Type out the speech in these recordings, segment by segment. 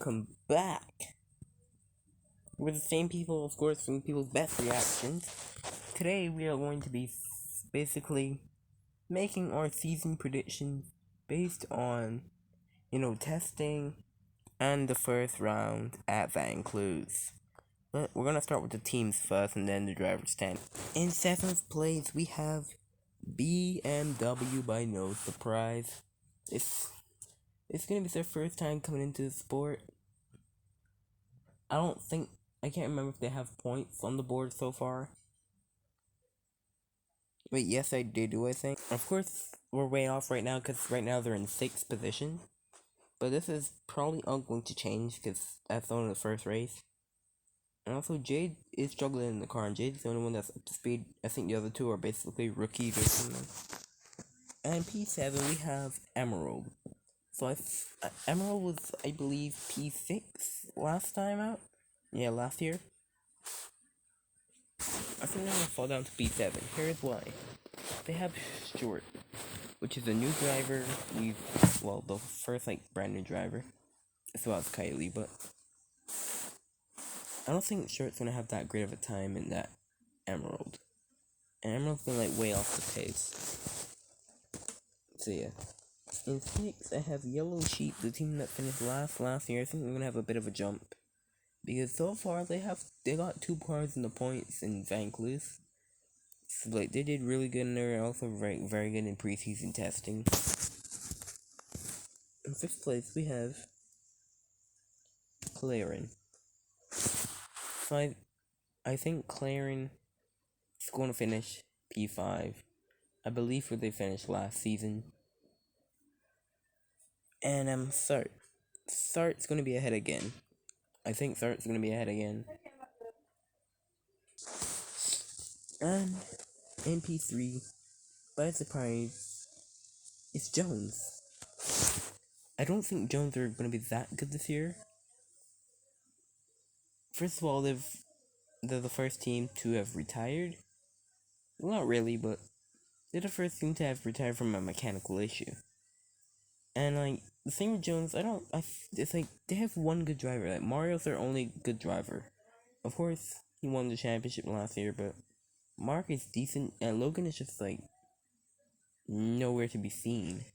welcome back. We're the same people, of course, from people's best reactions. Today we are going to be basically making our season predictions based on, testing and the first round that includes. But we're gonna start with the teams first and then the driver's stand. In 7th place we have BMW by no surprise. It's gonna be their first time coming into the sport. I can't remember if they have points on the board so far. Wait, yes, I do, I think. Of course, we're way off right now because right now they're in 6th position. But this is probably all going to change because that's only the first race. And also, Jade is struggling in the car, and Jade's the only one that's up to speed. I think the other two are basically rookies or something. And P7, we have Emerald. So Emerald was, I believe, P6 last time out. Yeah, last year. I think they're gonna fall down to P7. Here's why. They have Stuart, which is a new driver. The first brand new driver, as well as Kylie, but I don't think Stuart's gonna have that great of a time in that Emerald. And Emerald's gonna way off the pace. So yeah. In 6, I have Yellow Sheep, the team that finished last year. I think they're gonna have a bit of a jump. Because so far they got 2 cars in the points in Vancouver. So they did really good, and they're also very, very good in preseason testing. In 5th place we have Claren. So I think Claren is going to finish P5. I believe where they finished last season. And Sart's going to be ahead again. I think Sart's going to be ahead again. And in P3, by surprise, it's Jones. I don't think Jones are going to be that good this year. First of all, they're the first team to have retired. Well, not really, but they're the first team to have retired from a mechanical issue. And the thing with Jones, it's they have one good driver. Mario's their only good driver. Of course, he won the championship last year, but Mark is decent, and Logan is just nowhere to be seen.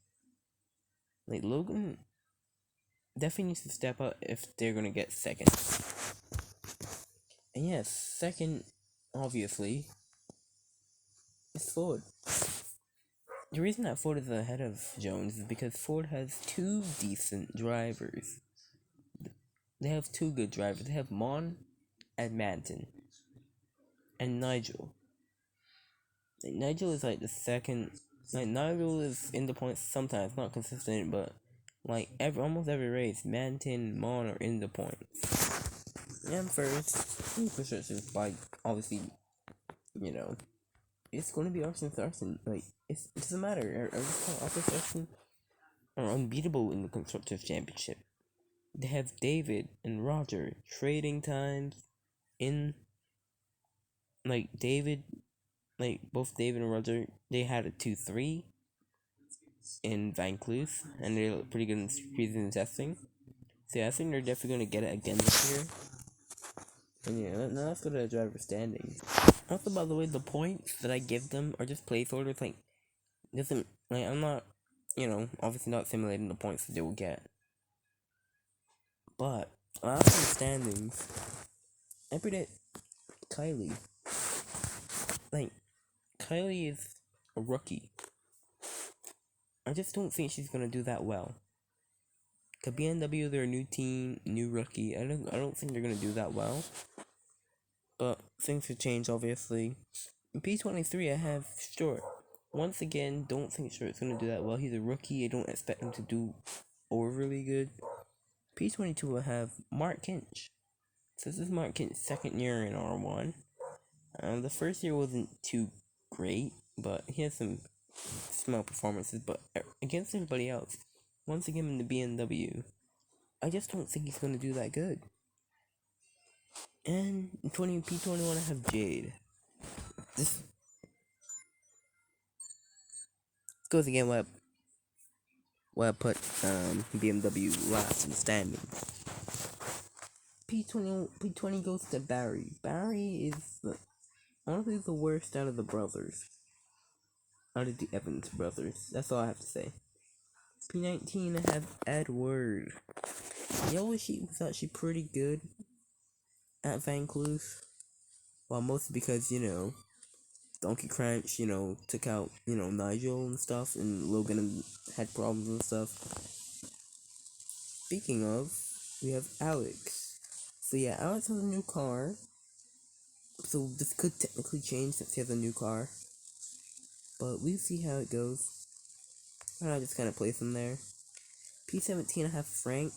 Logan definitely needs to step up if they're gonna get second. And yes, second, obviously, is Ford. The reason that Ford is ahead of Jones is because Ford has 2 decent drivers. They have 2 good drivers. They have Mon and Manton. And Nigel. Nigel is the second. Nigel is in the points sometimes, not consistent, but almost every race, Manton, Mon are in the points. And first, infrastructure by obviously, it's going to be Austin Sarson. It doesn't matter. Austin Sarson are unbeatable in the Constructors Championship. They have David and Roger trading times in David, both David and Roger, they had a 2-3 in Vancouver, and they look pretty good in preseason testing. So yeah, I think they're definitely gonna get it again this year. And yeah, now let's go to the driver standings. Also, by the way, the points that I give them are just placeholders. I'm not, obviously not simulating the points that they will get. But last in standings, I predict Kylie. Kylie is a rookie. I just don't think she's gonna do that well. Cause BMW, they're a new team, new rookie. I don't think they're gonna do that well. But things could change, obviously. In P23, I have Stuart. Once again, don't think Stuart's gonna do that well. He's a rookie. I don't expect him to do overly good. P22, I have Mark Kinch. So this is Mark Kinch's second year in R1. The first year wasn't too great, but he has some small performances. But against everybody else, once again in the BMW, I just don't think he's gonna do that good. And in P21, I have Jade. This goes again where I put BMW last in the standings. P20 goes to Barry. Barry is honestly the worst out of the brothers. Out of the Evans brothers. That's all I have to say. P19 I have Edward. Yellow Sheep was actually pretty good at Vancluse. Well, mostly because, Donkey Crunch, took out, Nigel and stuff, and Logan had problems and stuff. Speaking of, we have Alex. So yeah, Alex has a new car. So this could technically change since he has a new car. But we'll see how it goes. I just kind of place him there. P17 I have Frank.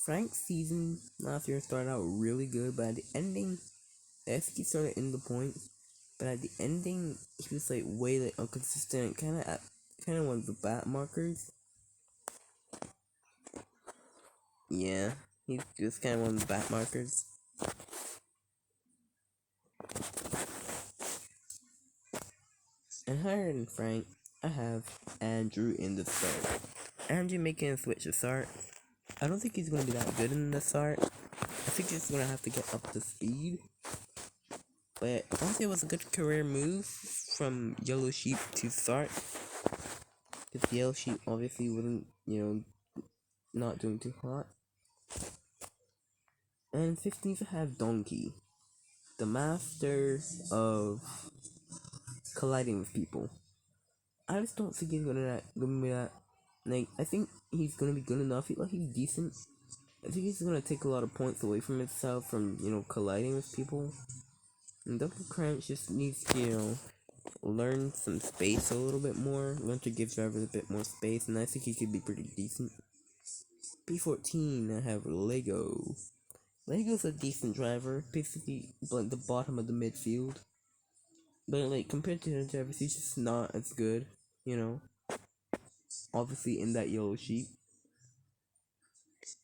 Frank's season last year started out really good, but at the ending, I think he started in the points. But at the ending, he was like way like inconsistent, kind of one of the bat markers. Yeah, he's just kind of one of the bat markers. And higher than Frank, I have Andrew in the start. Andrew making a switch to start. I don't think he's gonna be that good in the start. I think he's gonna have to get up to speed. But honestly, it was a good career move from Yellow Sheep to start. Because Yellow Sheep obviously wasn't, not doing too hot. And 15th I have Donkey, the master of colliding with people. I just don't think he's gonna be that. Like, I think he's gonna be good enough. He's decent. I think he's gonna take a lot of points away from himself from, colliding with people. And Donkey Crunch just needs to, learn some space a little bit more. Learn to give drivers a bit more space, and I think he could be pretty decent. P14, I have Lego. Lego's a decent driver, basically like the bottom of the midfield. But like compared to the drivers, he's just not as good, Obviously in that Yellow Sheep.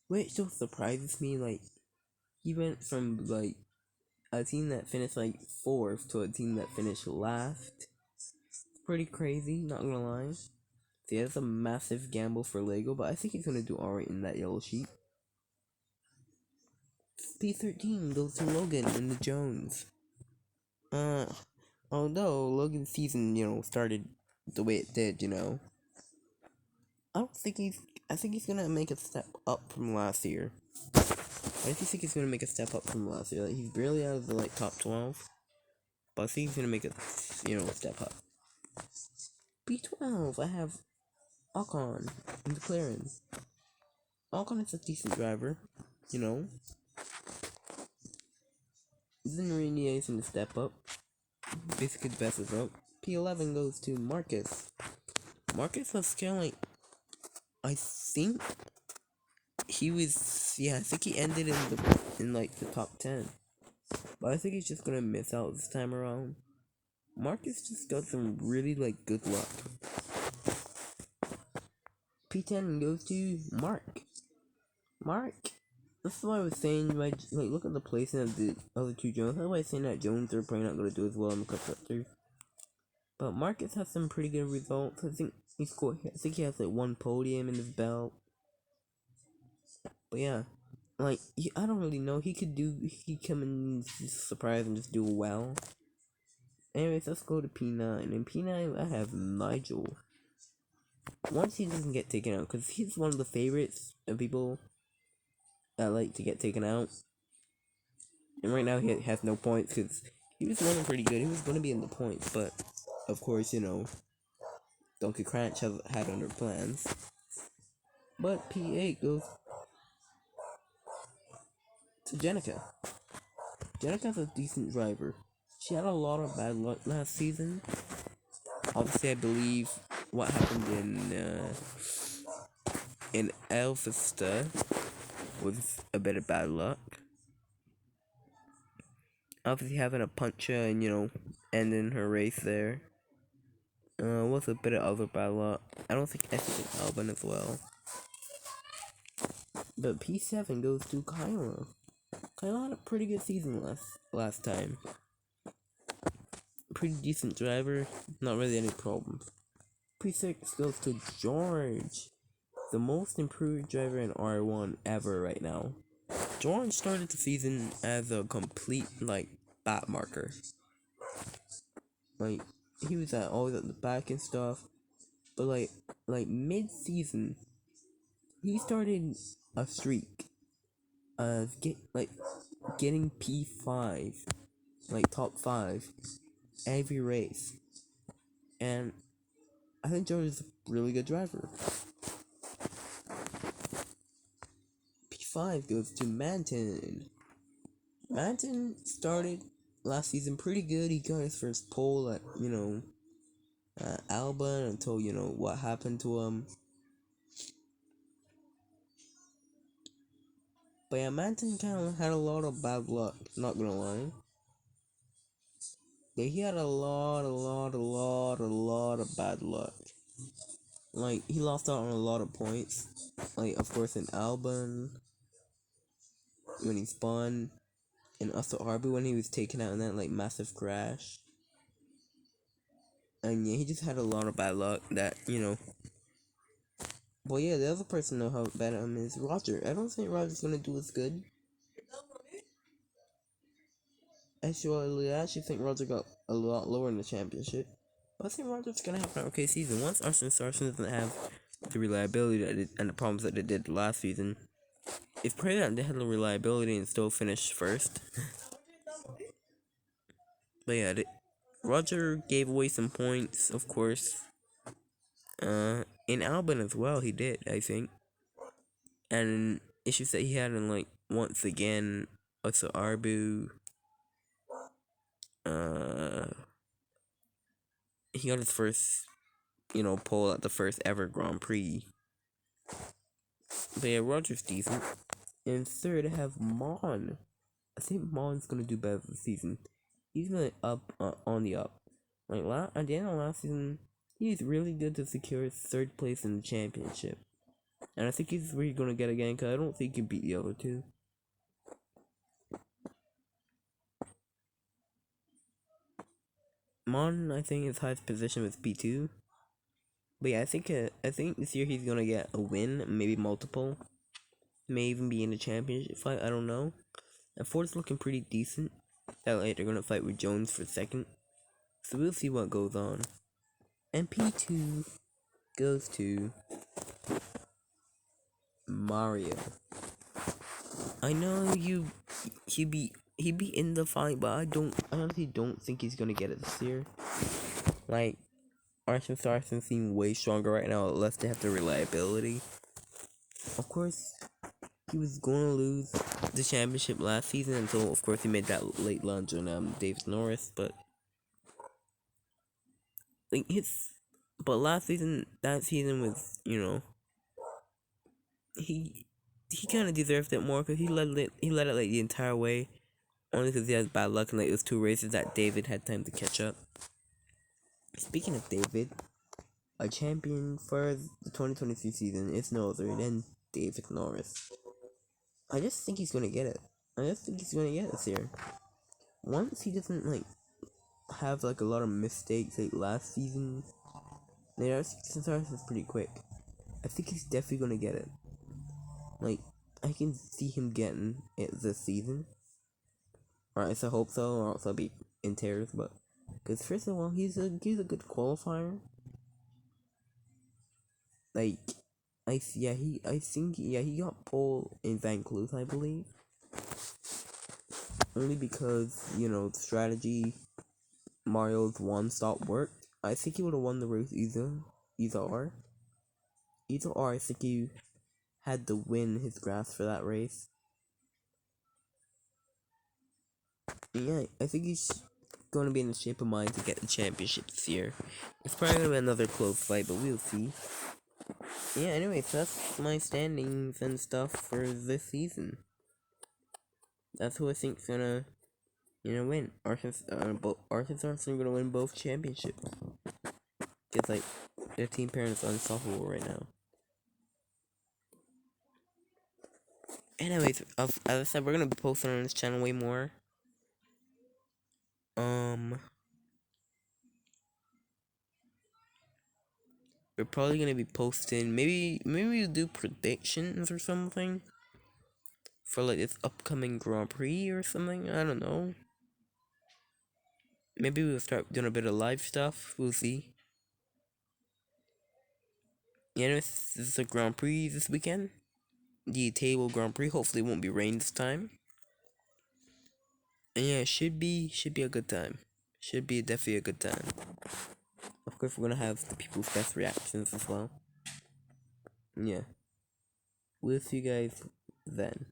Which still surprises me, like he went from like a team that finished like 4th to a team that finished last. Pretty crazy, not gonna lie. So yeah, that's a massive gamble for Lego, but I think he's gonna do alright in that Yellow Sheep. P13 goes to Logan in the Jones. Although Logan's season, started the way it did, I don't think I think he's gonna make a step up from last year. I think he's gonna make a step up from last year. Like, he's barely out of the, top 12. But I think he's gonna make a, step up. B12, I have Ocon in the McLaren. Ocon is a decent driver, Isn't really need anything to step up. Basically the best result. P11 goes to Marcus. Marcus was kind of like, I think I think he ended in the top 10. But I think he's just gonna miss out this time around. Marcus just got some really good luck. P10 goes to Mark. That's why I was saying, look at the placing of the other two Jones. That's why I was saying that Jones are probably not gonna do as well in the constructors. But Marcus has some pretty good results. I think he has 1 podium in his belt. But yeah, I don't really know. He come in surprise and just do well. Anyways, let's go to P9. In P9, I have Nigel. Once he doesn't get taken out, because he's one of the favorites of people that like to get taken out. And right now he has no points, because he was running pretty good. He was going to be in the points, but of course, Donkey Crunch had other plans. But P8 goes to Jenica. Jenica's a decent driver. She had a lot of bad luck last season. Obviously, I believe what happened in Elfista was a bit of bad luck. Obviously, having a puncher and ending her race there was a bit of other bad luck. I don't think Essex and Albin as well. But P7 goes to Kyla. Kyla had a pretty good season last time. Pretty decent driver, not really any problems. P6 goes to George, the most improved driver in R1 ever right now. George started the season as a complete like bat marker. Like he was always at the back and stuff, but like mid season, he started a streak of getting P5, like top 5 every race, and I think George is a really good driver. P5 goes to Manton. Manton started last season pretty good. He got his first pole at Albon until what happened to him. But yeah, Manton kind of had a lot of bad luck. Not gonna lie. Yeah, he had a lot of bad luck. Like he lost out on a lot of points. Like of course in Albon when he spun, and also Arby when he was taken out in that like massive crash. And yeah, he just had a lot of bad luck that. But yeah, the other person know how bad is Roger. I don't think Roger's gonna do as good. I actually think Roger got a lot lower in the championship. But I think Roger's gonna have an okay season. Once Austin Sarson doesn't have the reliability that and the problems that they did last season, it's pretty that they had the reliability and still finished first. But yeah, Roger gave away some points, of course. In Albon as well, he did, I think. And issues that he had in once again, also Arbu. He got his first, pole at the first ever Grand Prix. But yeah, Roger's decent. And third, I have Mon. I think Mon's gonna do better this season. He's gonna up on the up. At the end of last season, he's really good to secure third place in the championship. And I think he's where he's gonna get again, because I don't think he can beat the other two. Mon, I think his highest position was P2. But yeah, I think this year he's gonna get a win, maybe multiple. May even be in the championship fight, I don't know. And Ford's looking pretty decent. That like they're gonna fight with Jones for second. So we'll see what goes on. And P2 goes to Mario. I know he be in the fight, but I honestly don't think he's gonna get it this year. Like Arson Sarson seem way stronger right now, unless they have the reliability. Of course, he was gonna lose the championship last season until of course he made that late lunge on David Norris, but last season, that season was, he kind of deserved it more because he let it like the entire way, only because he has bad luck and like it was 2 races that David had time to catch up. Speaking of David, a champion for the 2023 season is no other than David Norris. I just think he's gonna get it. I just think he's gonna get it this year. Once he doesn't have a lot of mistakes like last season. Since ours is pretty quick. I think he's definitely gonna get it. I can see him getting it this season. Or I hope so, or else I'll be in tears. But because first of all, he's a good qualifier. I think he got pole in Vancouver, I believe. Only because the strategy Mario's one stop worked. I think he would have won the race either or. I think he had to win his grasp for that race. Yeah, I think he's going to be in the shape of mind to get the championship this year. It's probably going to be another close fight, but we'll see. Yeah, anyways, that's my standings and stuff for this season. That's who I think's gonna, win. Arkansas are gonna win both championships. Because, their team parent is unstoppable right now. Anyways, as I said, we're gonna be posting on this channel way more. We're probably gonna be posting, maybe we'll do predictions or something for like this upcoming Grand Prix or something. I don't know. Maybe we'll start doing a bit of live stuff. We'll see. Yeah, this is a Grand Prix this weekend. The table Grand Prix. Hopefully, it won't be rain this time. And yeah, it should be a good time. Should be definitely a good time. Of course, we're gonna have the people's best reactions as well. Yeah. We'll see you guys then.